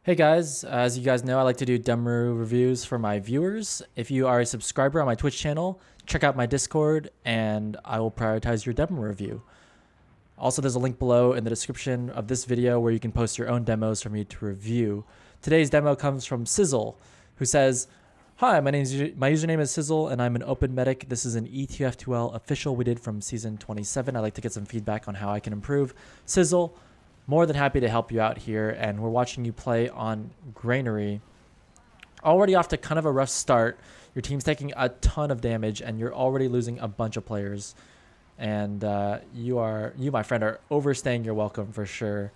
Hey guys, as you guys know, I like to do demo reviews for my viewers. If you are a subscriber on my Twitch channel, check out my Discord and I will prioritize your demo review. Also, there's a link below in the description of this video where you can post your own demos for me to review. Today's demo comes from Sizzle, who says, "Hi, my username is Sizzle and I'm an open medic. This is an ETF2L official we did from season 27. I'd like to get some feedback on how I can improve. Sizzle, more than happy to help you out here, and we're watching you play on Granary. Already off to kind of a rough start. Your team's taking a ton of damage, and you're already losing a bunch of players. And you, my friend, are overstaying your welcome for sure.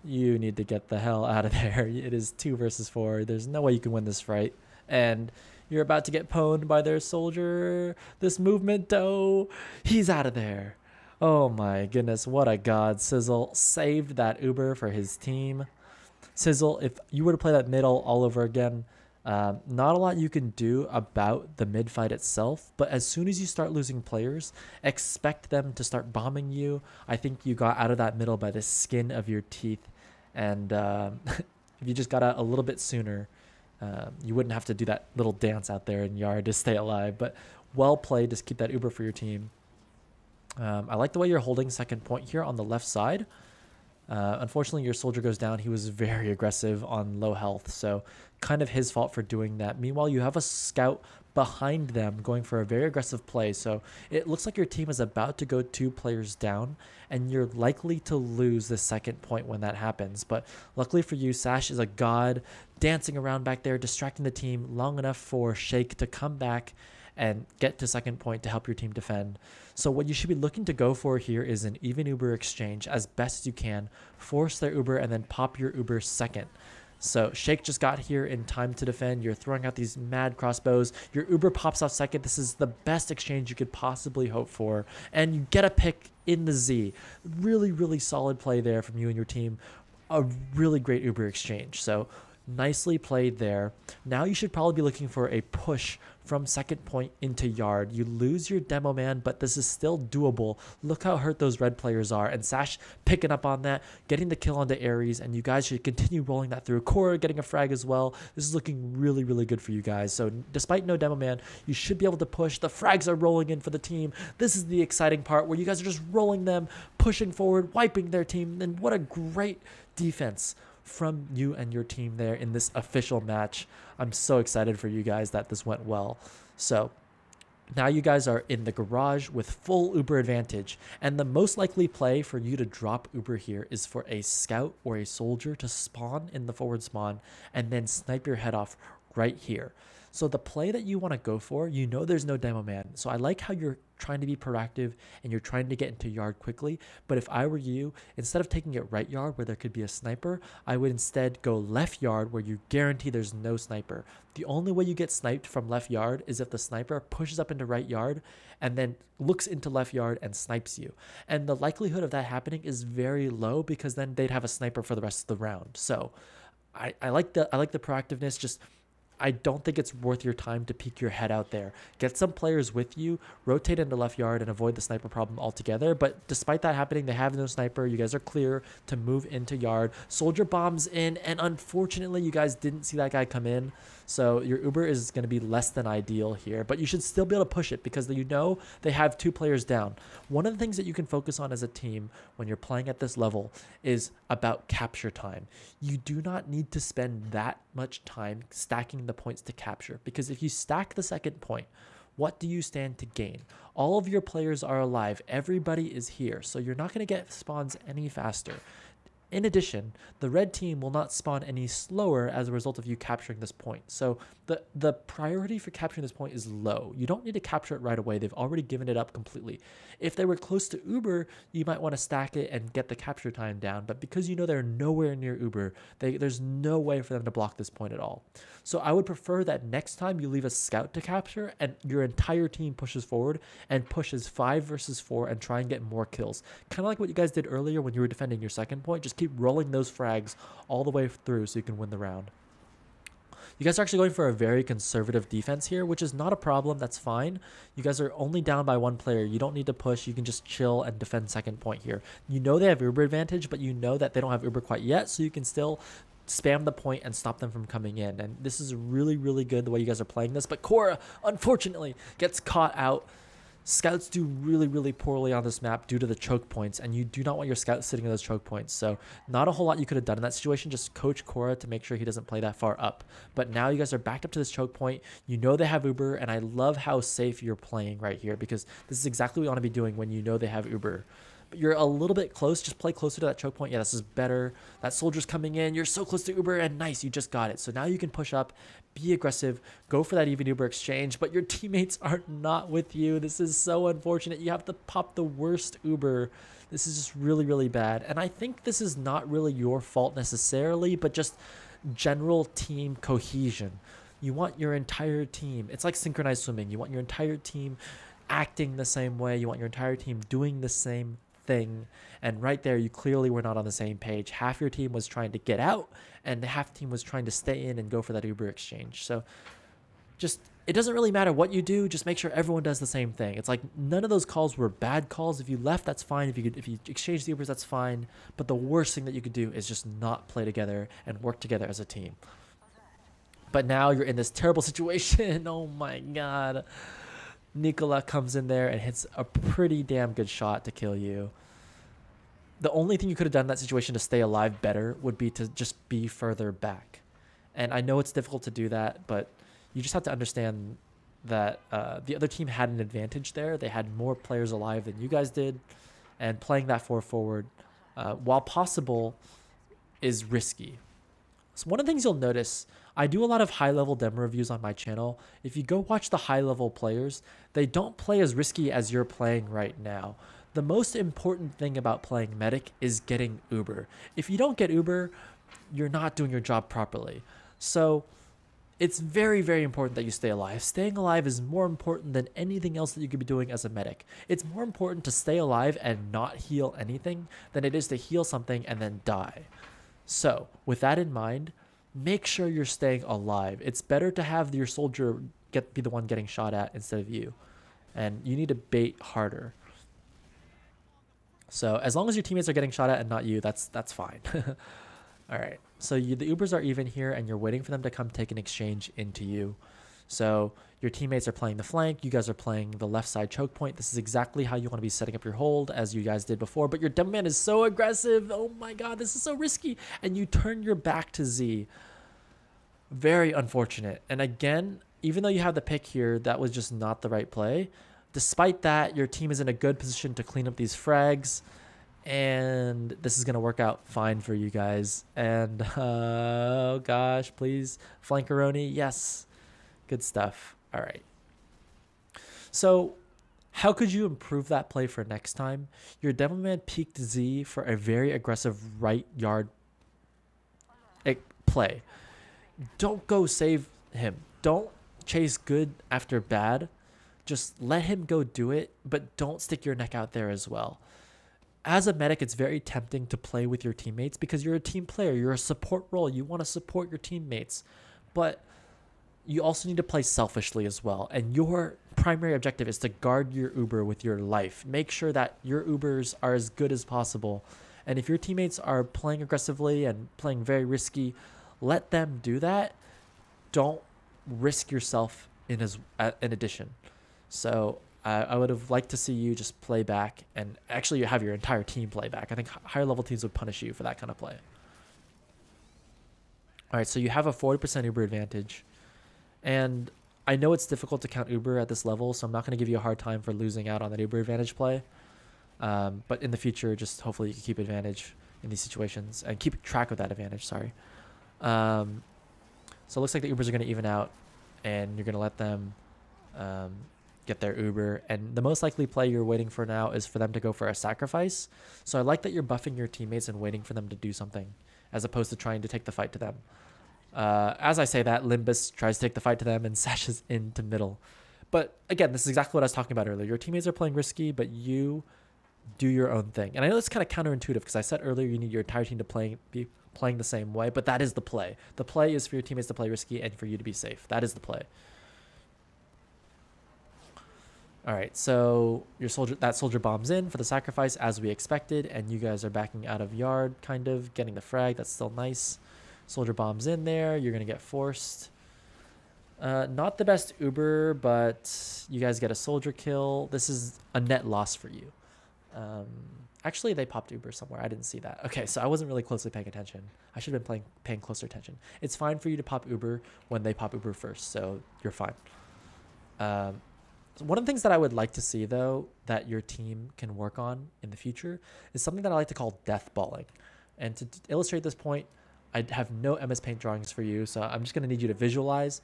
You need to get the hell out of there. It is 2 versus 4. There's no way you can win this fight. And you're about to get pwned by their soldier. This movement, though, he's out of there. Oh my goodness, what a god. Sizzle saved that Uber for his team. Sizzle, if you were to play that middle all over again, not a lot you can do about the mid fight itself, but as soon as you start losing players, expect them to start bombing you. I think you got out of that middle by the skin of your teeth, and if you just got out a little bit sooner, you wouldn't have to do that little dance out there in yard to stay alive. But well played, just keep that Uber for your team. I like the way you're holding second point here on the left side. Unfortunately, your soldier goes down. He was very aggressive on low health, so kind of his fault for doing that. Meanwhile, you have a scout behind them going for a very aggressive play, so it looks like your team is about to go 2 players down, and you're likely to lose the second point when that happens. But luckily for you, Sash is a god, dancing around back there, distracting the team long enough for Shake to come back and get to second point to help your team defend. So what you should be looking to go for here is an even Uber exchange as best as you can. Force their Uber and then pop your Uber second. So Shake just got here in time to defend. You're throwing out these mad crossbows. Your Uber pops off second. This is the best exchange you could possibly hope for. And you get a pick in the Z. Really, really solid play there from you and your team. A really great Uber exchange. So nicely played there. Now you should probably be looking for a push from second point into yard. You lose your demo man, but this is still doable. Look how hurt those red players are. And Sash picking up on that, getting the kill onto Ares, and you guys should continue rolling that through. Cora getting a frag as well. This is looking really, really good for you guys. So despite no demo man, you should be able to push. The frags are rolling in for the team. This is the exciting part where you guys are just rolling them, pushing forward, wiping their team. And what a great defense from you and your team there in this official match. I'm so excited for you guys that this went well. So now you guys are in the garage with full Uber advantage, and the most likely play for you to drop Uber here is for a scout or a soldier to spawn in the forward spawn and then snipe your head off right here. So the play that you want to go for, you know there's no demo man. So I like how you're trying to be proactive and you're trying to get into yard quickly. But if I were you, instead of taking it right yard where there could be a sniper, I would instead go left yard where you guarantee there's no sniper. The only way you get sniped from left yard is if the sniper pushes up into right yard and then looks into left yard and snipes you. And the likelihood of that happening is very low because then they'd have a sniper for the rest of the round. So I like the proactiveness. Just I don't think it's worth your time to peek your head out there. Get some players with you, rotate into left yard, and avoid the sniper problem altogether. But despite that happening, they have no sniper. You guys are clear to move into yard. Soldier bombs in, and unfortunately, you guys didn't see that guy come in. So your Uber is going to be less than ideal here, but you should still be able to push it because you know they have 2 players down. One of the things that you can focus on as a team when you're playing at this level is about capture time. You do not need to spend that much time stacking the points to capture, because if you stack the second point, what do you stand to gain? All of your players are alive. Everybody is here, so you're not going to get spawns any faster. In addition, the red team will not spawn any slower as a result of you capturing this point. So the priority for capturing this point is low. You don't need to capture it right away. They've already given it up completely. If they were close to Uber, you might want to stack it and get the capture time down. But because you know they're nowhere near Uber, there's no way for them to block this point at all. So I would prefer that next time you leave a scout to capture and your entire team pushes forward and pushes 5 versus 4 and try and get more kills. Kind of like what you guys did earlier when you were defending your second point. Just keep rolling those frags all the way through so you can win the round. You guys are actually going for a very conservative defense here, which is not a problem. That's fine. You guys are only down by 1 player. You don't need to push. You can just chill and defend second point here. You know they have Uber advantage, but you know that they don't have Uber quite yet, so you can still spam the point and stop them from coming in. And this is really, really good the way you guys are playing this. But Korra, unfortunately, gets caught out. Scouts do really, really poorly on this map due to the choke points, and you do not want your scouts sitting in those choke points. So not a whole lot you could have done in that situation. Just coach Korra to make sure he doesn't play that far up. But now you guys are backed up to this choke point. You know they have Uber, and I love how safe you're playing right here, because this is exactly what you want to be doing when you know they have Uber. But you're a little bit close. Just play closer to that choke point. Yeah, this is better. That soldier's coming in. You're so close to Uber, and nice, you just got it. So now you can push up, be aggressive, go for that even Uber exchange, but your teammates are not with you. This is so unfortunate. You have to pop the worst Uber. This is just really, really bad. And I think this is not really your fault necessarily, but just general team cohesion. You want your entire team. It's like synchronized swimming. You want your entire team acting the same way. You want your entire team doing the same thing. And right there, you clearly were not on the same page. Half your team was trying to get out, and the half team was trying to stay in and go for that Uber exchange. So just, it doesn't really matter what you do. Just make sure everyone does the same thing. It's like none of those calls were bad calls. If you left, that's fine. If you exchange the Ubers, that's fine. But the worst thing that you could do is just not play together and work together as a team. But now you're in this terrible situation. Oh my God. Nicola comes in there and hits a pretty damn good shot to kill you. The only thing you could have done in that situation to stay alive better would be to just be further back. And I know it's difficult to do that, but you just have to understand that the other team had an advantage there. They had more players alive than you guys did. And playing that 4 forward, while possible, is risky. So one of the things you'll notice, I do a lot of high-level demo reviews on my channel. If you go watch the high-level players, they don't play as risky as you're playing right now. The most important thing about playing Medic is getting Uber. If you don't get Uber, you're not doing your job properly. So it's very, very important that you stay alive. Staying alive is more important than anything else that you could be doing as a medic. It's more important to stay alive and not heal anything than it is to heal something and then die. So with that in mind, make sure you're staying alive. It's better to have your soldier be the one getting shot at instead of you. And you need to bait harder. So as long as your teammates are getting shot at and not you, that's fine. All right. So the Ubers are even here, and you're waiting for them to come take an exchange into you. So your teammates are playing the flank. You guys are playing the left side choke point. This is exactly how you want to be setting up your hold, as you guys did before. But your demo man is so aggressive. Oh my God, this is so risky. And you turn your back to Z. Very unfortunate. And again, even though you have the pick here, that was just not the right play. Despite that, your team is in a good position to clean up these frags. And this is going to work out fine for you guys. And oh gosh, please, flankeroni. Yes. Good stuff. All right. So how could you improve that play for next time? Your demo man peeked Z for a very aggressive right yard play. Don't go save him. Don't chase good after bad. Just let him go do it, but don't stick your neck out there as well. As a medic, it's very tempting to play with your teammates because you're a team player. You're a support role. You want to support your teammates. But you also need to play selfishly as well. And your primary objective is to guard your Uber with your life. Make sure that your Ubers are as good as possible. And if your teammates are playing aggressively and playing very risky, let them do that. Don't risk yourself in addition. So I would have liked to see you just play back, and actually you have your entire team play back. I think higher level teams would punish you for that kind of play. All right, so you have a 40% Uber advantage. And I know it's difficult to count Uber at this level, so I'm not going to give you a hard time for losing out on that Uber advantage play. But in the future, just hopefully you can keep advantage in these situations and keep track of that advantage, sorry. So it looks like the Ubers are going to even out, and you're going to let them get their Uber. And the most likely play you're waiting for now is for them to go for a sacrifice. So I like that you're buffing your teammates and waiting for them to do something as opposed to trying to take the fight to them. As I say that, Limbus tries to take the fight to them and sashes into middle. But again, this is exactly what I was talking about earlier. Your teammates are playing risky, but you do your own thing. And I know it's kind of counterintuitive because I said earlier you need your entire team to be playing the same way, but that is the play. The play is for your teammates to play risky and for you to be safe. That is the play. All right, so that soldier bombs in for the sacrifice as we expected, and you guys are backing out of yard, kind of getting the frag. That's still nice. Soldier bombs in there. You're going to get forced. Not the best Uber, but you guys get a soldier kill. This is a net loss for you. Actually, they popped Uber somewhere. I didn't see that. Okay, so I wasn't really closely paying attention. I should have been paying closer attention. It's fine for you to pop Uber when they pop Uber first, so you're fine. One of the things that I would like to see, though, that your team can work on in the future is something that I like to call deathballing. And to illustrate this point, I have no MS Paint drawings for you, so I'm just going to need you to visualize.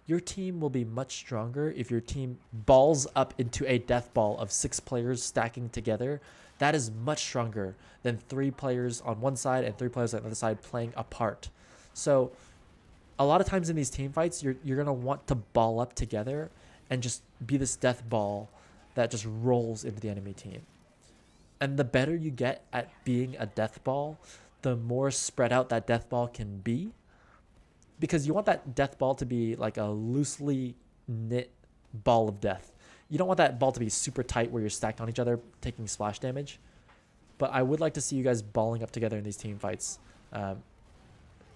Your team will be much stronger if your team balls up into a death ball of 6 players stacking together. That is much stronger than 3 players on one side and 3 players on the other side playing apart. So a lot of times in these team fights, you're going to want to ball up together and just be this death ball that just rolls into the enemy team. And the better you get at being a death ball, the more spread out that death ball can be. Because you want that death ball to be like a loosely knit ball of death. You don't want that ball to be super tight where you're stacked on each other taking splash damage. But I would like to see you guys balling up together in these team fights.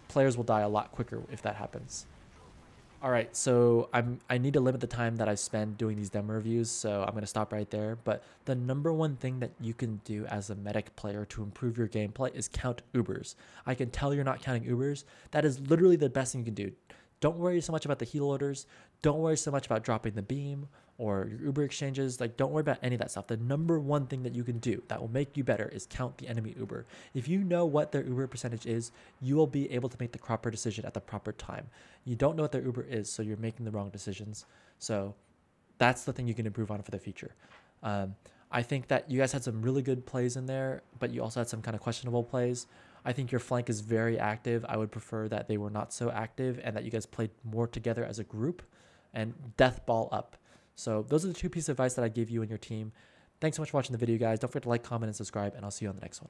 Players will die a lot quicker if that happens. Alright, so I need to limit the time that I spend doing these demo reviews, so I'm going to stop right there. But the number one thing that you can do as a medic player to improve your gameplay is count Ubers. I can tell you're not counting Ubers. That is literally the best thing you can do. Don't worry so much about the heal orders. Don't worry so much about dropping the beam or your Uber exchanges. Like, don't worry about any of that stuff. The number one thing that you can do that will make you better is count the enemy Uber. If you know what their Uber percentage is, you will be able to make the proper decision at the proper time. You don't know what their Uber is, so you're making the wrong decisions. So that's the thing you can improve on for the future. I think that you guys had some really good plays in there, but you also had some kind of questionable plays. I think your flank is very active. I would prefer that they were not so active and that you guys played more together as a group and death ball up. So those are the 2 pieces of advice that I gave you and your team. Thanks so much for watching the video, guys. Don't forget to like, comment, and subscribe, and I'll see you on the next one.